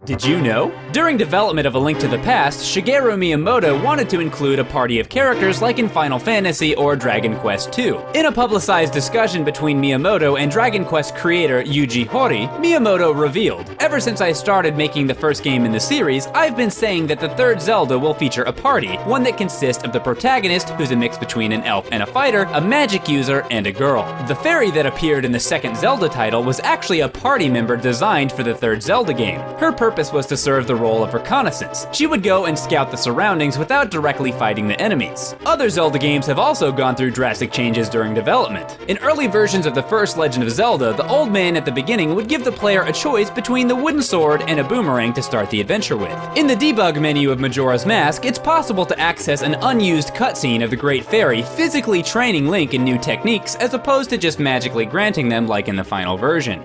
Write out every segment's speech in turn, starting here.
Did you know? During development of A Link to the Past, Shigeru Miyamoto wanted to include a party of characters like in Final Fantasy or Dragon Quest II. In a publicized discussion between Miyamoto and Dragon Quest creator Yuji Horii, Miyamoto revealed, "Ever since I started making the first game in the series, I've been saying that the third Zelda will feature a party, one that consists of the protagonist, who's a mix between an elf and a fighter, a magic user, and a girl." The fairy that appeared in the second Zelda title was actually a party member designed for the third Zelda game. Her purpose was to serve the role of reconnaissance. She would go and scout the surroundings without directly fighting the enemies. Other Zelda games have also gone through drastic changes during development. In early versions of the first Legend of Zelda, the old man at the beginning would give the player a choice between the wooden sword and a boomerang to start the adventure with. In the debug menu of Majora's Mask, it's possible to access an unused cutscene of the Great Fairy physically training Link in new techniques as opposed to just magically granting them like in the final version.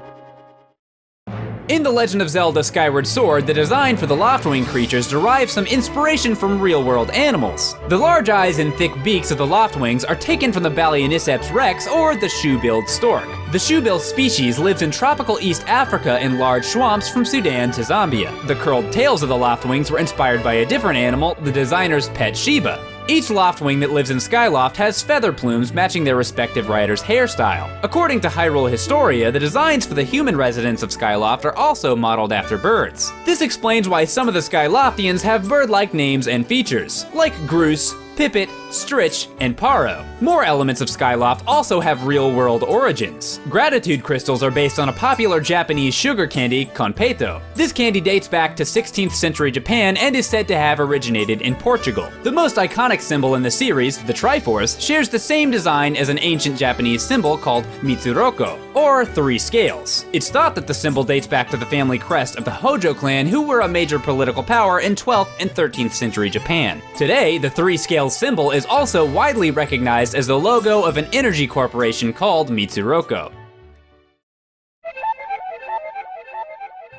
In The Legend of Zelda Skyward Sword, the design for the Loftwing creatures derives some inspiration from real-world animals. The large eyes and thick beaks of the Loftwings are taken from the Balaeniceps rex or the shoe-billed stork. The shoe-billed species lives in tropical East Africa in large swamps from Sudan to Zambia. The curled tails of the Loftwings were inspired by a different animal, the designer's pet Shiba. Each Loftwing that lives in Skyloft has feather plumes matching their respective rider's hairstyle. According to Hyrule Historia, the designs for the human residents of Skyloft are also modeled after birds. This explains why some of the Skyloftians have bird-like names and features, like Groose, Pipit, Stritch, and Paro. More elements of Skyloft also have real-world origins. Gratitude crystals are based on a popular Japanese sugar candy, Konpeito. This candy dates back to 16th century Japan and is said to have originated in Portugal. The most iconic symbol in the series, the Triforce, shares the same design as an ancient Japanese symbol called Mitsuroko, or three scales. It's thought that the symbol dates back to the family crest of the Hojo clan, who were a major political power in 12th and 13th century Japan. Today, the three scales symbol is also widely recognized as the logo of an energy corporation called Mitsuroko.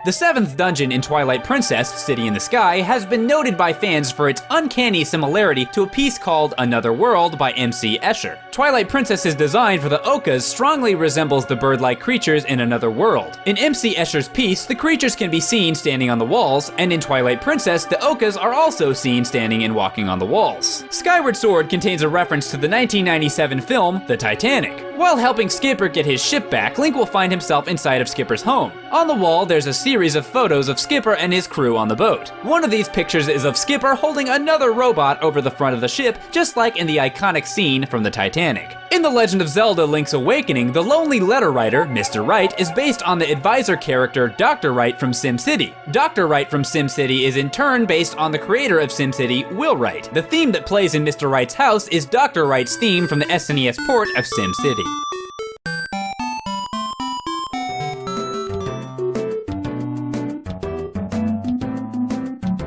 The seventh dungeon in Twilight Princess, City in the Sky, has been noted by fans for its uncanny similarity to a piece called Another World by MC Escher. Twilight Princess's design for the Okas strongly resembles the bird-like creatures in Another World. In MC Escher's piece, the creatures can be seen standing on the walls, and in Twilight Princess, the Okas are also seen standing and walking on the walls. Skyward Sword contains a reference to the 1997 film, The Titanic. While helping Skipper get his ship back, Link will find himself inside of Skipper's home. On the wall, there's a series of photos of Skipper and his crew on the boat. One of these pictures is of Skipper holding another robot over the front of the ship, just like in the iconic scene from the Titanic. In The Legend of Zelda Link's Awakening, the lonely letter writer, Mr. Wright, is based on the advisor character Dr. Wright from SimCity. Dr. Wright from SimCity is in turn based on the creator of SimCity, Will Wright. The theme that plays in Mr. Wright's house is Dr. Wright's theme from the SNES port of SimCity.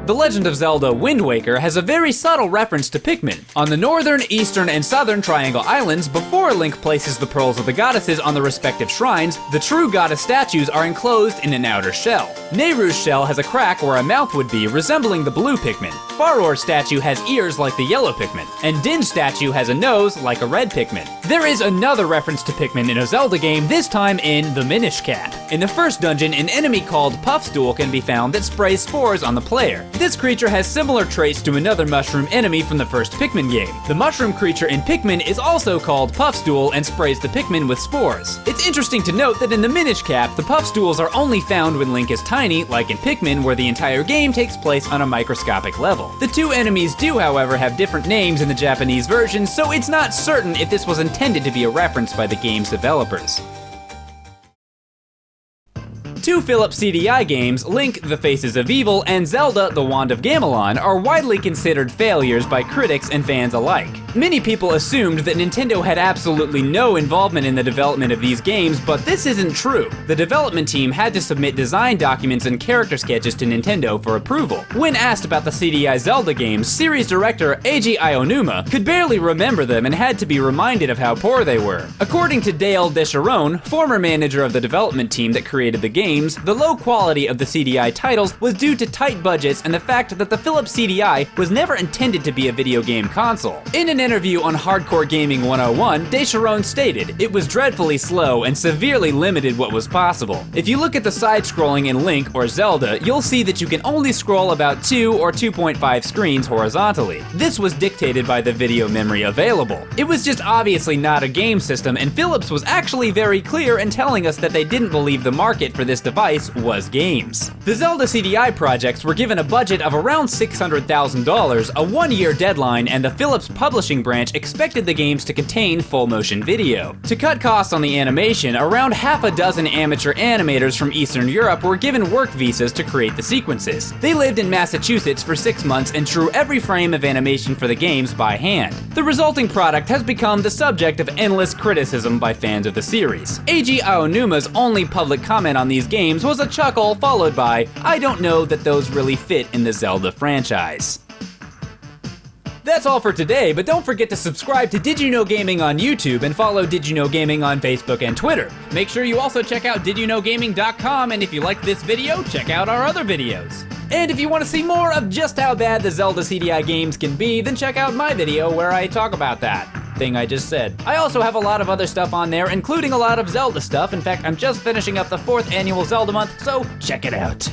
The Legend of Zelda Wind Waker has a very subtle reference to Pikmin. On the northern, eastern, and southern Triangle Islands, before Link places the pearls of the goddesses on the respective shrines, the true goddess statues are enclosed in an outer shell. Nehru's shell has a crack where a mouth would be, resembling the blue Pikmin. Faror's statue has ears like the yellow Pikmin, and Din's statue has a nose like a red Pikmin. There is another reference to Pikmin in a Zelda game, this time in the Minish Cap. In the first dungeon, an enemy called Puffstool can be found that sprays spores on the player. This creature has similar traits to another mushroom enemy from the first Pikmin game. The mushroom creature in Pikmin is also called Puffstool and sprays the Pikmin with spores. It's interesting to note that in the Minish Cap, the Puffstools are only found when Link is tiny, like in Pikmin, where the entire game takes place on a microscopic level. The two enemies do, however, have different names in the Japanese version, so it's not certain if this was intended to be a reference by the game's developers. Two Philips CDI games, Link, The Faces of Evil, and Zelda, The Wand of Gamelon, are widely considered failures by critics and fans alike. Many people assumed that Nintendo had absolutely no involvement in the development of these games, but this isn't true. The development team had to submit design documents and character sketches to Nintendo for approval. When asked about the CDI Zelda games, series director Eiji Aonuma could barely remember them and had to be reminded of how poor they were. According to Dale DeSharone, former manager of the development team that created the game, games, the low quality of the CDI titles was due to tight budgets and the fact that the Philips CDI was never intended to be a video game console. In an interview on Hardcore Gaming 101, DeSharone stated, "It was dreadfully slow and severely limited what was possible. If you look at the side-scrolling in Link or Zelda, you'll see that you can only scroll about 2 or 2.5 screens horizontally. This was dictated by the video memory available. It was just obviously not a game system, and Philips was actually very clear in telling us that they didn't believe the market for this device was games." The Zelda CDI projects were given a budget of around $600,000, a one-year deadline, and the Philips publishing branch expected the games to contain full-motion video. To cut costs on the animation, around half a dozen amateur animators from Eastern Europe were given work visas to create the sequences. They lived in Massachusetts for 6 months and drew every frame of animation for the games by hand. The resulting product has become the subject of endless criticism by fans of the series. Eiji Aonuma's only public comment on these games was a chuckle followed by, "I don't know that those really fit in the Zelda franchise." That's all for today, but don't forget to subscribe to DidYouKnowGaming on YouTube and follow DidYouKnowGaming on Facebook and Twitter. Make sure you also check out DidYouKnowGaming.com, and if you liked this video, check out our other videos. And if you want to see more of just how bad the Zelda CDI games can be, then check out my video where I talk about that thing I just said. I also have a lot of other stuff on there, including a lot of Zelda stuff. In fact, I'm just finishing up the 4th annual Zelda month, so check it out.